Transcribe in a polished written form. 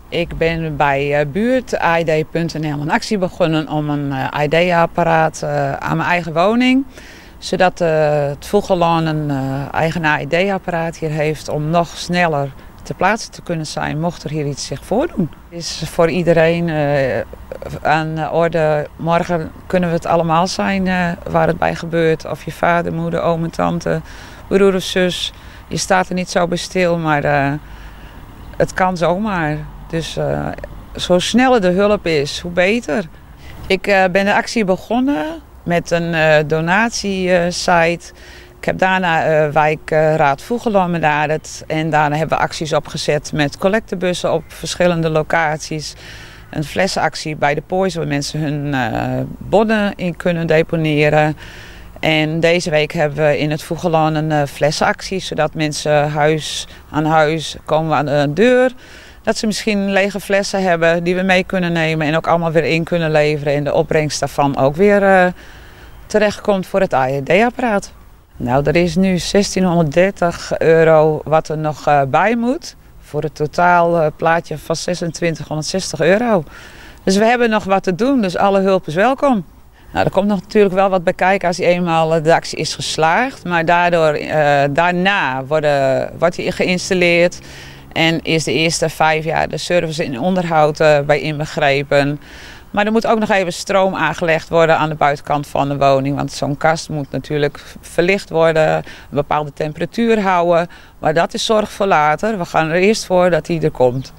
Ik ben bij buurt-AED.nl een actie begonnen om een AED-apparaat aan mijn eigen woning. Zodat het Voegelon een eigen AED-apparaat hier heeft om nog sneller ter plaatse te kunnen zijn, mocht er hier iets zich voordoen. Het is voor iedereen aan de orde. Morgen kunnen we het allemaal zijn waar het bij gebeurt. Of je vader, moeder, oom en tante, broer of zus. Je staat er niet zo bij stil, maar het kan zomaar. Dus zo sneller de hulp is, hoe beter. Ik ben de actie begonnen met een donatiesite. Ik heb daarna wijkraad Voegelon benaderd en daarna hebben we acties opgezet met collectebussen op verschillende locaties. Een flessenactie bij de Poys waar mensen hun bonnen in kunnen deponeren. En deze week hebben we in het Voegelon een flessenactie, zodat mensen huis aan huis komen aan de deur. Dat ze misschien lege flessen hebben die we mee kunnen nemen en ook allemaal weer in kunnen leveren. En de opbrengst daarvan ook weer terechtkomt voor het AED-apparaat. Nou, er is nu €1630 wat er nog bij moet. Voor het totaal plaatje van €2660. Dus we hebben nog wat te doen, dus alle hulp is welkom. Nou, er komt nog natuurlijk wel wat bij kijken als eenmaal de actie is geslaagd. Maar daarna wordt hij geïnstalleerd. En is de eerste 5 jaar de service en onderhoud bij inbegrepen. Maar er moet ook nog even stroom aangelegd worden aan de buitenkant van de woning. Want zo'n kast moet natuurlijk verlicht worden, een bepaalde temperatuur houden. Maar dat is zorg voor later. We gaan er eerst voor dat hij er komt.